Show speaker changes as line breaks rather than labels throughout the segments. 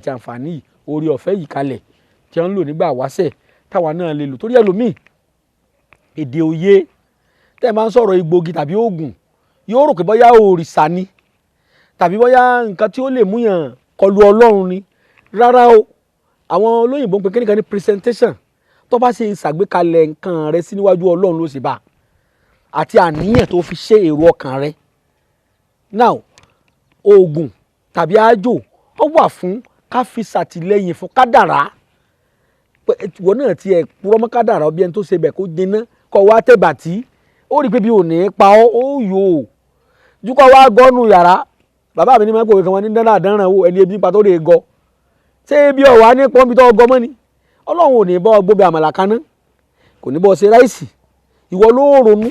ti àǹfààní yìí oore ọ̀fẹ́ yìí kalẹ̀ tí wọ́n ń lò nígbà wáṣẹ̀ táwa náà lè lò torí ẹlòmíì èdè òye tẹ́ ẹ máa ń sọ̀rọ̀ egbògi tàbí oògùn yóò rò pé bóyá òrìṣà ni tàbí bóyá nǹkan tí ó lè múyàn kọlu ọlọ́run ni rárá o àwọn olóyìnbó ń pe kíníkan ní presentation tó bá ṣe ìṣàgbékalẹ̀ nǹkan rẹ sí níwájú ọlọ́run ló sì bá àti àníyàn tó fi ṣe èrò ọkàn rẹ now oògùn tàbí àjò ó wà fún ká fi ṣàtìlẹ́yìn fún kádàrá ìwọ náà tiẹ̀ purọ́ mọ́ kádàrá ọbẹ̀ ẹni tó ṣe bẹ̀ kó jiná kọ́ wá tẹ̀bàtì ó rí i pé bí ò ní pa ọ́ ó yò ó ju kọ́ wá gọ́nù yàrá bàbá mi ní máa ń pòwe kan wọn ní dáná àdánràn wo ẹni ebi nípa tó lè gọ ṣé ebi ọ̀wá ní pọ́nbi tó gọ mọ́ ni ọlọ́run ò ní bọ́ gbóbi àmàlà kaná kò ní bọ́ ṣe ráìsì ìwọ ló ronú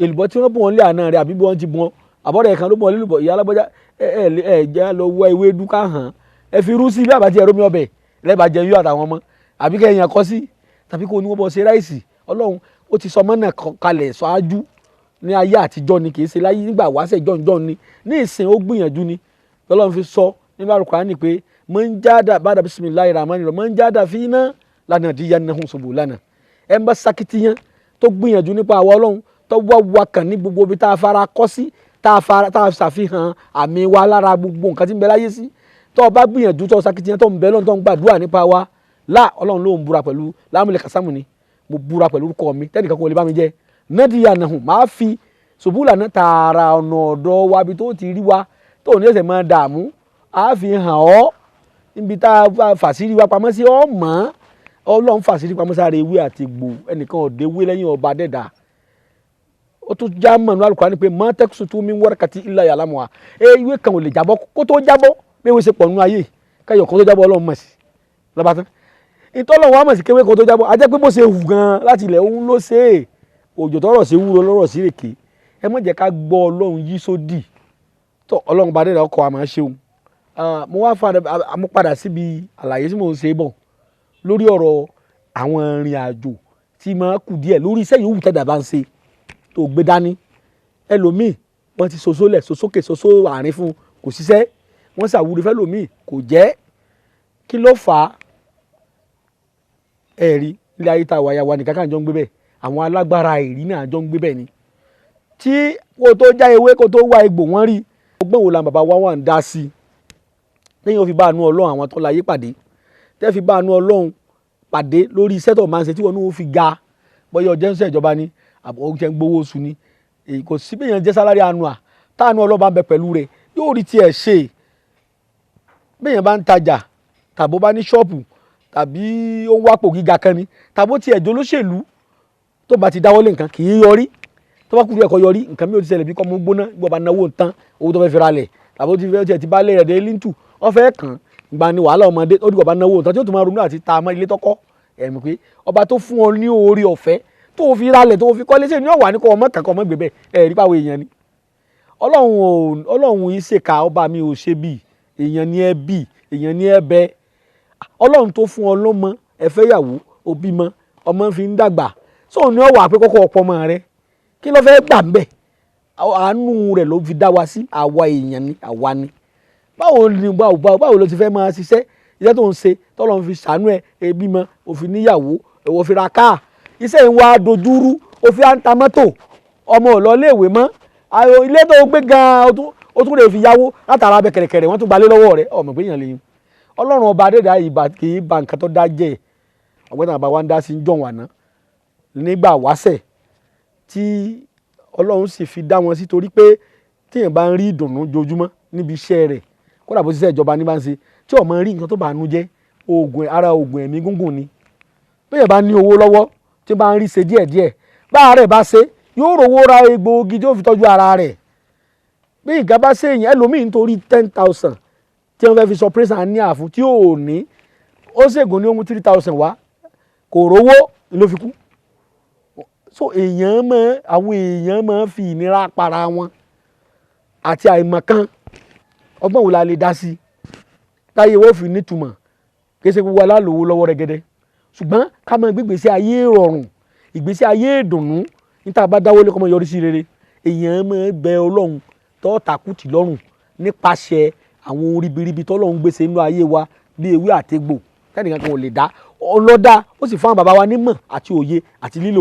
èlùbọ́ tí wọ́n bù wọ́n lé àná rẹ̀ àbí bí wọ́n ti bù wọ́n àbọ̀dọ̀ ẹ̀kan ló bù wọ́n lélùbọ̀ ìyá alábọ́já ẹ jẹ́ lọ wọ ewé dúkà hàn ẹ fi rú sí bí àbátí ẹ̀rọ mi ọbẹ̀ lẹ́bàá jẹ yó àtàwọn ọmọ àbí kẹ́yìn kọ́ sí tàbí kó ní wọ́n bọ́ ṣe ráìsì ọlọ́run ó ti sọ mọ́nà kalẹ̀ ṣáájú ní ayé àtijọ́ ni kì í ṣe láyé nígbà wáṣẹ̀ jọ̀njọ̀n ni ní ìsìn ó gbìyànjú ni ọlọ́run fi sọ nínú Al-Qur'ani pé man jada ba'da bismillahir rahmanir rahim man jada fina lanahdiyanahum subulana ẹ ń bá sakitiyan tó gbìyànjú nípa àwọn ọlọ́run tó wá wakàn ní gbogbo ibi tá a fara kọ́ sí tá a ṣàfihàn àmì wa lára gbogbo nǹkan tí ń bẹ láyé sí tó o bá gbìyànjú tó sakitiyan tó ń bẹ lọ́n tó ń gbàdúrà nípa wa ọlọ́run ló ń búra pẹ̀lú lámúlẹ̀ kásámù ni mo búra pẹ̀lú orúkọ mi tẹ́nìkan kò lè bá mi jẹ́ nadiyanahum máa fi subulana tààrà ọ̀nà ọ̀dọ̀ wa bí tó ti rí wa tó ní ẹsẹ̀ máa dààmú á fi hàn ọ́ níbi tá a fàṣírí wa pamọ́ sí ọ́ mọ́ ọlọ́run fàṣírí pamọ́ sára ewé àti egbò ẹnìkan ọ̀dẹ́ ewé lẹ́yìn ọba dẹ́dà ó tún já mọ̀ ní Al-Qur'ani pé má tẹ́kùsù tó mi wọ́rẹ́ kàtí ilà yàrá mọ́ wa ewé kan ò lè jábọ́ kó tó jábọ́ bí ewé ṣe pọ̀ nínú ayé káyọ̀ kó tó jábọ́ ọlọ́run mọ̀ sí lọ́ba tán ìtọ́lọ́run wa mọ̀ sí kéwé kó tó jábọ́ ajẹ́ pé bó ṣe hù gan láti ilẹ̀ òun ló ṣe é òjò tọrọ sí wúro lọ́rọ̀ sí rèké ẹ má jẹ́ ká gbọ́ ọlọ́run yí sódì tó ọlọ́run bá dẹ́rẹ́ ọkọ̀ àmọ́ ṣeun mo wá padà síbi àlàyé tí mò ń ṣe bọ̀ lórí ọ̀rọ̀ àwọn ìrìn àjò tí máa kù díẹ̀ lórí iṣẹ́ yòówù tẹ́dà bá ń ṣe tó gbé dání ẹlòmíì wọ́n ti soso lẹ̀ sosókè soso àárín fún kò ṣiṣẹ́ wọ́n ṣàwúrí fẹ́ lòmíì kò jẹ́ kí ló fà á ẹ̀rí ilé ayé tá a wáyà wa nìkan kan jọ ń gbé bẹ́ẹ̀ àwọn alágbára ìrí náà jọ ń gbé bẹ́ẹ̀ ni tí kò tó já ewé kò tó wá egbò wọ́n rí ọgbọ́n wo la bàbá wa wà ń dá sí lẹ́yìn ó fi bá àánú ọlọ́run àwọn tó láyé pàdé tẹ́ fi bá àánú ọlọ́run pàdé lórí iṣẹ́ tó máa ń ṣe tí wọn ní ó fi ga bọ́yá ọjọ́ ń ṣe ìjọba ni àbọ̀ ó jẹ́ ń gbowó oṣù ni kò sí bí èèyàn jẹ́ sálárì àánú à táànú ọlọ́ba ń bẹ pẹ̀lú rẹ̀ yóò rí tiẹ̀ ṣe bí èèyàn bá ń tajà tàbó bá ní ṣọ́ọ̀pù tàbí ó ń wápò gíga kan ni tàbó tiẹ̀ jólóṣèlú tó bá ti dáwọ́lé nǹkan kì í yọrí tó bá kúrò ẹ̀kọ́ yọrí nǹkan mi ò ti ṣẹlẹ̀ bí kọ́ mú gbóná gbọ́ bá náwó tán owó tó fẹ́ fi ra lẹ̀ tàbí ó ti fẹ́ ti bá lé rẹ̀ dé líntù wọ́n fẹ́ kàn gba ni wàhálà ọmọdé ó dìgbà bá náwó tán tí ó tún máa ronú àti ta ilé tọ́kọ́ ẹ̀mí pé ọba tó fún ọ ní oore ọ̀fẹ́ tó fi ra lẹ̀ tó fi kọ́lé sí ní ọ̀wà ní kọ́ ọmọ kankan ọmọ gbẹ̀bẹ̀ rí pàwọ̀ èèyàn ni ọlọ́run yìí ṣèkà ọba mi ò ṣe bí èèyàn ní ẹ bí èèyàn ní ẹ bẹ ọlọ́run tó fún ọ lọ́mọ ẹ fẹ́ yàwó òbí mọ ọmọ fi ń dàgbà sóun ní ọwọ́ àpékọ́kọ́ ọ̀pọ̀ ọmọ rẹ kí ló fẹ́ gbà ń bẹ̀ àánú rẹ̀ ló fi dá wa sí àwa èèyàn ni àwa ni báwo ló ti fẹ́ máa ṣiṣẹ́ iṣẹ́ tó ń ṣe tọ́lọ́run fi ṣàánú ẹ̀ ẹbí mọ òfin níyàwó òwò fi ra káà iṣẹ́ ìwà dojúrú òfin à ń ta mọ́tò ọmọ ò lọ léèwé mọ́ ilé tó gbé gan-an ó tún lè fi yáwó látara abẹ kẹ̀rẹ̀kẹ̀rẹ̀ wọ́n tún gbalé lọ́wọ́ rẹ̀ ọmọ ìgbéyàn lè yín ọlọ́run ọba adéda kì í ba nǹkan tó dá jẹ́ ọ̀gbẹ́ni àbá wa ń dá sí jọ̀ wà ná nígbà wáṣẹ̀ tí ọlọ́run sì fi dá wọn sí torí pé tíyẹn bá ń rí ìdùnnú jojúmọ́ níbi iṣẹ́ rẹ̀ kódà bó ṣiṣẹ́ ìjọba ní bá ń ṣe tí ó máa rí nǹkan tó bá nu jẹ́ ara oògùn ẹ̀mí gúngùn ni bẹ́ẹ̀ bá ní owó lọ́wọ́ tí bá ń rí ṣe díẹ̀díẹ̀ bá rẹ̀ bá ṣe yóò rówó ra egbòogi tí ó fi tọ́jú ara rẹ̀ bí nǹkan bá ṣe èèyàn ẹlòmíì nítorí 10,000 tí wọ́n fẹ́ fi sọ pírẹ́sà ní àfún tí ò ní ó ṣègùn ní ó mú 3,000 wá kò rówó ló fi kú so àwọn èèyàn máa fi ìnira para wọn àti àìmọ̀kan ọgbọ́n wo la lè dá sí táyé wọ́n fi nítumọ̀ kése gbogbo alálòwò lọ́wọ́ rẹ̀gẹ́dẹ́ ṣùgbọ́n ká máa gbé ìgbésí ayé rọrùn ìgbésí ayé ìdùnnú níta bá dáwọ́ lé kọ́ máa yọrí sí rere èèyàn máa bẹ ọlọ́run tó takùtì lọ́rùn nípasẹ̀ àwọn ribiribi tọ́lọ́run gbèsè nínú ayé wa bí ewé àtegbò tẹ́nìkan kan ò lè dá ọlọ́dá ó sì fún àwọn bàbá wa nímọ̀ àti òye àti lílo.